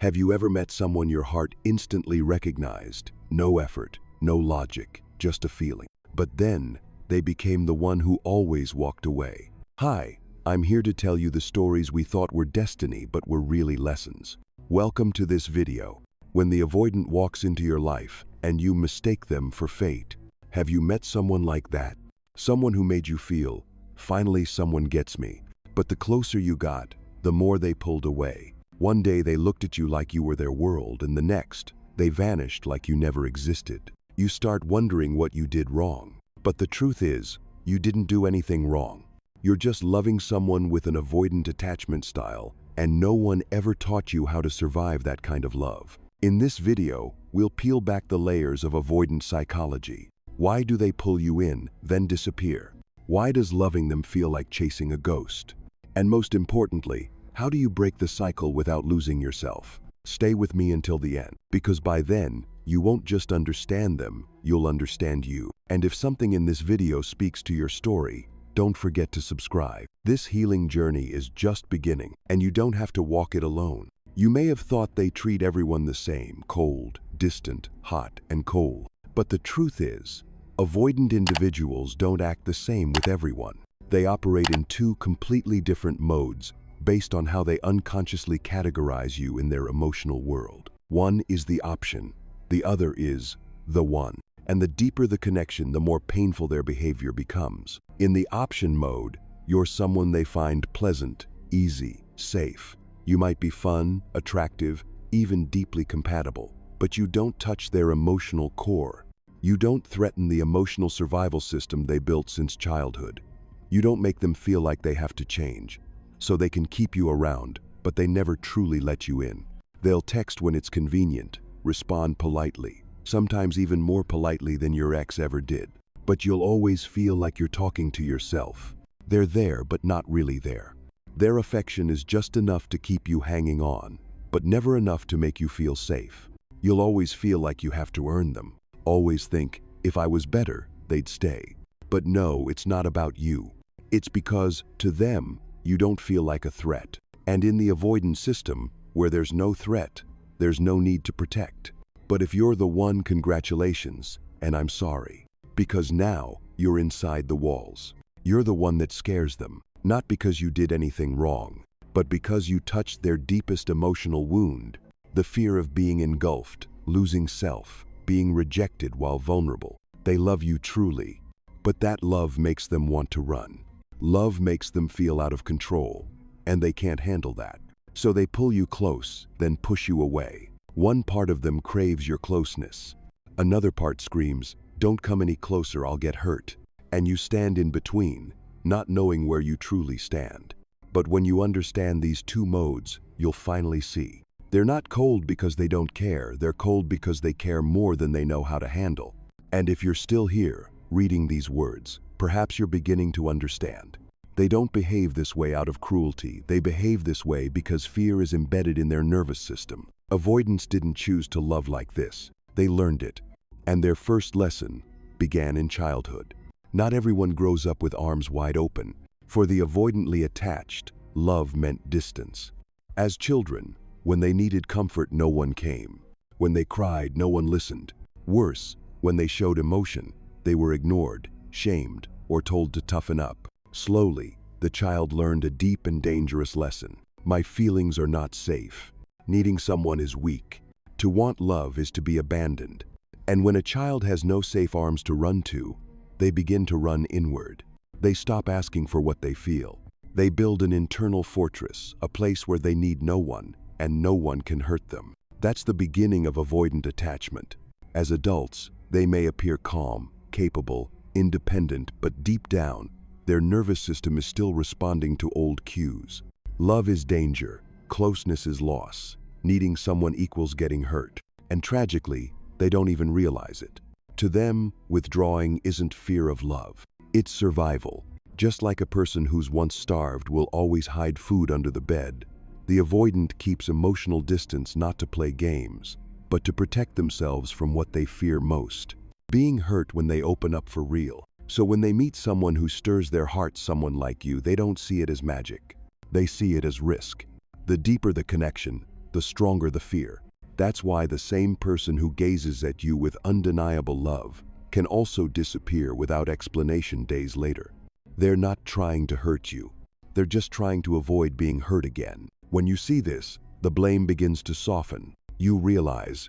Have you ever met someone your heart instantly recognized? No effort, no logic, just a feeling. But then, they became the one who always walked away. Hi, I'm here to tell you the stories we thought were destiny but were really lessons. Welcome to this video. When the avoidant walks into your life and you mistake them for fate. Have you met someone like that? Someone who made you feel, finally someone gets me. But the closer you got, the more they pulled away. One day they looked at you like you were their world, and the next, they vanished like you never existed. You start wondering what you did wrong. But the truth is, you didn't do anything wrong. You're just loving someone with an avoidant attachment style, and no one ever taught you how to survive that kind of love. In this video, we'll peel back the layers of avoidant psychology. Why do they pull you in, then disappear? Why does loving them feel like chasing a ghost? And most importantly, how do you break the cycle without losing yourself? Stay with me until the end, because by then, you won't just understand them, you'll understand you. And if something in this video speaks to your story, don't forget to subscribe. This healing journey is just beginning, and you don't have to walk it alone. You may have thought they treat everyone the same, cold, distant, hot, and cold. But the truth is, avoidant individuals don't act the same with everyone. They operate in two completely different modes based on how they unconsciously categorize you in their emotional world. One is the option, the other is the one. And the deeper the connection, the more painful their behavior becomes. In the option mode, you're someone they find pleasant, easy, safe. You might be fun, attractive, even deeply compatible, but you don't touch their emotional core. You don't threaten the emotional survival system they built since childhood. You don't make them feel like they have to change, so they can keep you around, but they never truly let you in. They'll text when it's convenient, respond politely, sometimes even more politely than your ex ever did. But you'll always feel like you're talking to yourself. They're there, but not really there. Their affection is just enough to keep you hanging on, but never enough to make you feel safe. You'll always feel like you have to earn them. Always think, if I was better, they'd stay. But no, it's not about you. It's because, to them, you don't feel like a threat. And in the avoidance system, where there's no threat, there's no need to protect. But if you're the one, congratulations, and I'm sorry. Because now, you're inside the walls. You're the one that scares them, not because you did anything wrong, but because you touched their deepest emotional wound, the fear of being engulfed, losing self, being rejected while vulnerable. They love you truly, but that love makes them want to run. Love makes them feel out of control, and they can't handle that. So they pull you close, then push you away. One part of them craves your closeness. Another part screams, "Don't come any closer, I'll get hurt." And you stand in between, not knowing where you truly stand. But when you understand these two modes, you'll finally see. They're not cold because they don't care, they're cold because they care more than they know how to handle. And if you're still here, reading these words, perhaps you're beginning to understand. They don't behave this way out of cruelty, they behave this way because fear is embedded in their nervous system. Avoidance didn't choose to love like this, they learned it. And their first lesson began in childhood. Not everyone grows up with arms wide open. For the avoidantly attached, love meant distance. As children, when they needed comfort, no one came. When they cried, no one listened. Worse, when they showed emotion, they were ignored, shamed, or told to toughen up. Slowly, the child learned a deep and dangerous lesson. My feelings are not safe. Needing someone is weak. To want love is to be abandoned. And when a child has no safe arms to run to, they begin to run inward. They stop asking for what they feel. They build an internal fortress, a place where they need no one, and no one can hurt them. That's the beginning of avoidant attachment. As adults, they may appear calm, capable, independent, but deep down, their nervous system is still responding to old cues. Love is danger, closeness is loss, needing someone equals getting hurt. And tragically, they don't even realize it. To them, withdrawing isn't fear of love, it's survival. Just like a person who's once starved will always hide food under the bed, the avoidant keeps emotional distance not to play games, but to protect themselves from what they fear most. Being hurt when they open up for real. So when they meet someone who stirs their heart, someone like you, they don't see it as magic. They see it as risk. The deeper the connection, the stronger the fear. That's why the same person who gazes at you with undeniable love can also disappear without explanation days later. They're not trying to hurt you. They're just trying to avoid being hurt again. When you see this, the blame begins to soften. You realize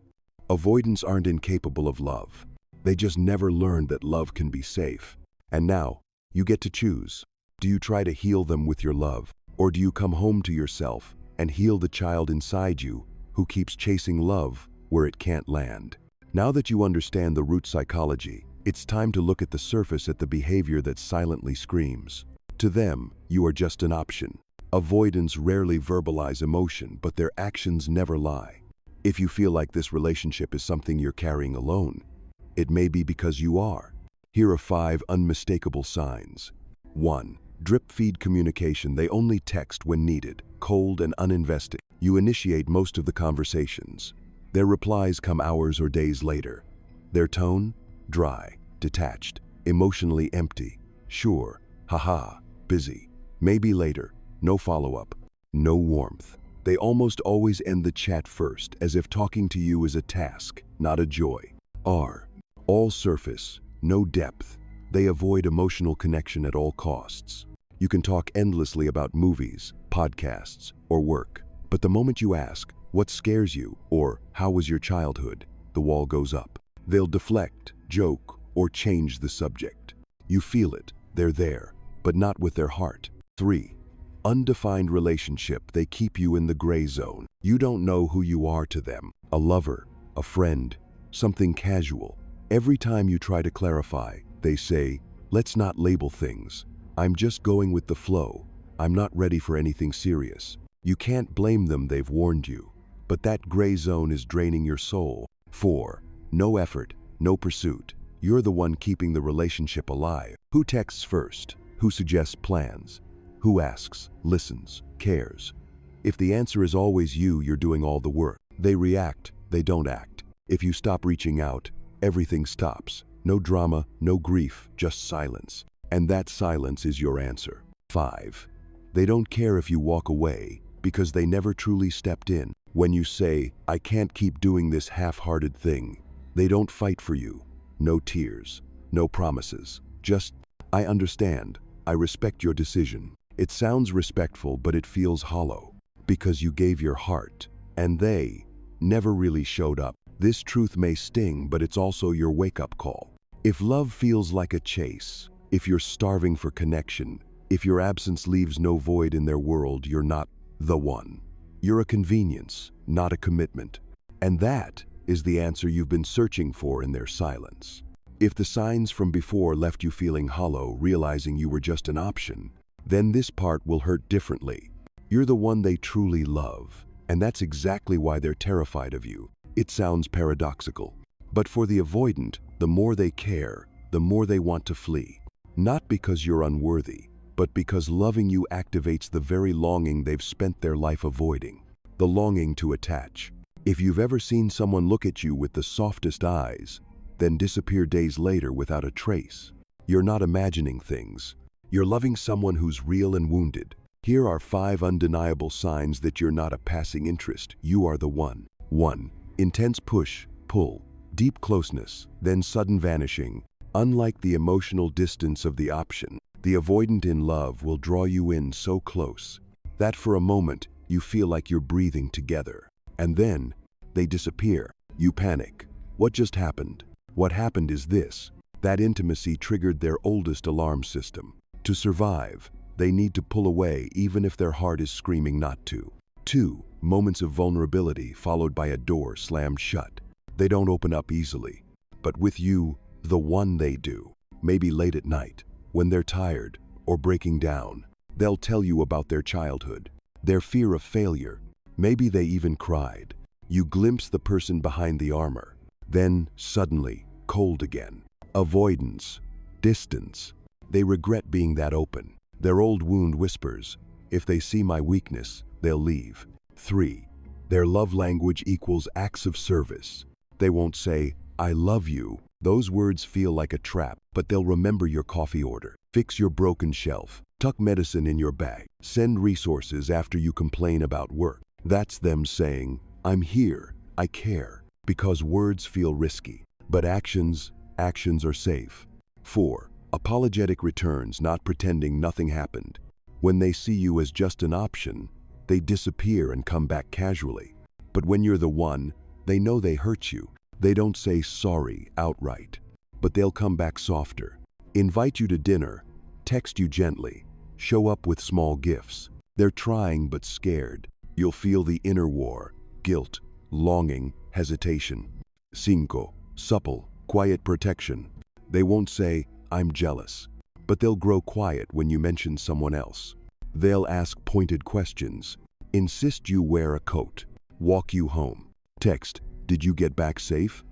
avoidants aren't incapable of love. They just never learned that love can be safe. And now, you get to choose. Do you try to heal them with your love? Or do you come home to yourself and heal the child inside you who keeps chasing love where it can't land? Now that you understand the root psychology, it's time to look at the surface at the behavior that silently screams. To them, you are just an option. Avoidants rarely verbalize emotion, but their actions never lie. If you feel like this relationship is something you're carrying alone, it may be because you are. Here are 5 unmistakable signs. 1. Drip-feed communication. They only text when needed, cold and uninvested. You initiate most of the conversations. Their replies come hours or days later. Their tone? Dry, detached, emotionally empty. Sure, haha, busy. Maybe later. No follow-up. No warmth. They almost always end the chat first, as if talking to you is a task, not a joy. R. All surface, no depth. They avoid emotional connection at all costs. You can talk endlessly about movies, podcasts, or work. But the moment you ask, what scares you, or how was your childhood, the wall goes up. They'll deflect, joke, or change the subject. You feel it, they're there, but not with their heart. 3. Undefined relationship. They keep you in the gray zone. You don't know who you are to them. A lover, a friend, something casual. Every time you try to clarify, they say, let's not label things. I'm just going with the flow. I'm not ready for anything serious. You can't blame them, they've warned you. But that gray zone is draining your soul. 4. No effort, no pursuit. You're the one keeping the relationship alive. Who texts first? Who suggests plans? Who asks, listens, cares? If the answer is always you, you're doing all the work. They react, they don't act. If you stop reaching out, everything stops. No drama, no grief, just silence. And that silence is your answer. 5. They don't care if you walk away because they never truly stepped in. When you say, I can't keep doing this half-hearted thing, they don't fight for you. No tears, no promises. Just, I understand. I respect your decision. It sounds respectful, but it feels hollow because you gave your heart and they never really showed up. This truth may sting, but it's also your wake-up call. If love feels like a chase, if you're starving for connection, if your absence leaves no void in their world, you're not the one. You're a convenience, not a commitment. And that is the answer you've been searching for in their silence. If the signs from before left you feeling hollow, realizing you were just an option, then this part will hurt differently. You're the one they truly love, and that's exactly why they're terrified of you. It sounds paradoxical, but for the avoidant, the more they care, the more they want to flee. Not because you're unworthy, but because loving you activates the very longing they've spent their life avoiding, the longing to attach. If you've ever seen someone look at you with the softest eyes, then disappear days later without a trace, you're not imagining things. You're loving someone who's real and wounded. Here are 5 undeniable signs that you're not a passing interest. You are the one. 1. Intense push, pull, deep closeness, then sudden vanishing. Unlike the emotional distance of the option, the avoidant in love will draw you in so close that for a moment you feel like you're breathing together. And then they disappear. You panic. What just happened? What happened is this. That intimacy triggered their oldest alarm system. To survive, they need to pull away even if their heart is screaming not to. 2. Moments of vulnerability followed by a door slammed shut. They don't open up easily. But with you, the one, they do. Maybe late at night, when they're tired or breaking down, they'll tell you about their childhood, their fear of failure. Maybe they even cried. You glimpse the person behind the armor. Then, suddenly, cold again. Avoidance. Distance. They regret being that open. Their old wound whispers, if they see my weakness, they'll leave. 3. Their love language equals acts of service. They won't say, I love you. Those words feel like a trap, but they'll remember your coffee order, fix your broken shelf, tuck medicine in your bag, send resources after you complain about work. That's them saying, I'm here, I care, because words feel risky, but actions are safe. 4. Apologetic returns, not pretending nothing happened. When they see you as just an option, they disappear and come back casually. But when you're the one, they know they hurt you. They don't say sorry outright, but they'll come back softer. Invite you to dinner, text you gently, show up with small gifts. They're trying but scared. You'll feel the inner war, guilt, longing, hesitation. 5. Supple, quiet protection. They won't say, I'm jealous, but they'll grow quiet when you mention someone else. They'll ask pointed questions, insist you wear a coat, walk you home. Text, did you get back safe?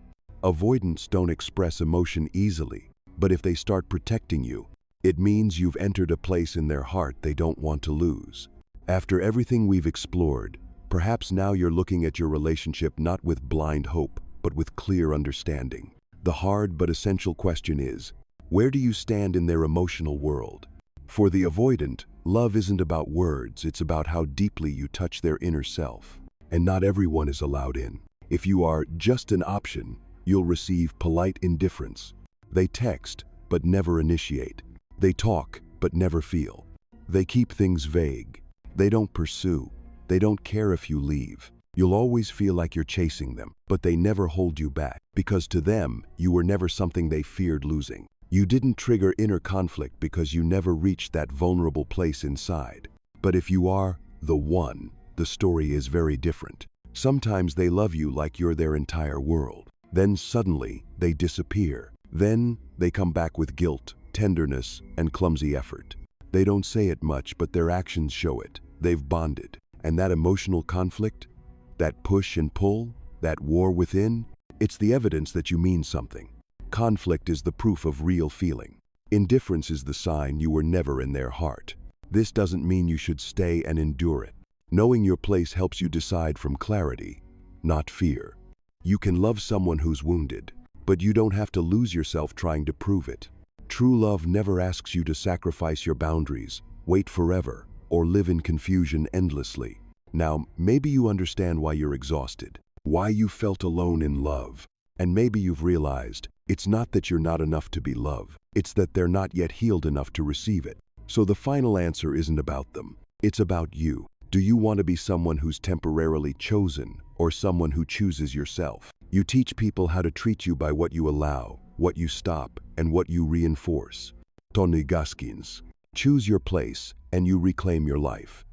Avoidants don't express emotion easily, but if they start protecting you, it means you've entered a place in their heart they don't want to lose. After everything we've explored, perhaps now you're looking at your relationship not with blind hope, but with clear understanding. The hard but essential question is, where do you stand in their emotional world? For the avoidant, love isn't about words, it's about how deeply you touch their inner self. And not everyone is allowed in. If you are just an option, you'll receive polite indifference. They text, but never initiate. They talk, but never feel. They keep things vague. They don't pursue. They don't care if you leave. You'll always feel like you're chasing them, but they never hold you back, because to them, you were never something they feared losing. You didn't trigger inner conflict because you never reached that vulnerable place inside. But if you are the one, the story is very different. Sometimes they love you like you're their entire world. Then suddenly, they disappear. Then they come back with guilt, tenderness, and clumsy effort. They don't say it much, but their actions show it. They've bonded. And that emotional conflict, that push and pull, that war within, it's the evidence that you mean something. Conflict is the proof of real feeling. Indifference is the sign you were never in their heart. This doesn't mean you should stay and endure it. Knowing your place helps you decide from clarity, not fear. You can love someone who's wounded, but you don't have to lose yourself trying to prove it. True love never asks you to sacrifice your boundaries, wait forever, or live in confusion endlessly. Now, maybe you understand why you're exhausted, why you felt alone in love, and maybe you've realized it's not that you're not enough to be loved, it's that they're not yet healed enough to receive it. So the final answer isn't about them, it's about you. Do you want to be someone who's temporarily chosen, or someone who chooses yourself? You teach people how to treat you by what you allow, what you stop, and what you reinforce. Tony Gaskins. Choose your place, and you reclaim your life.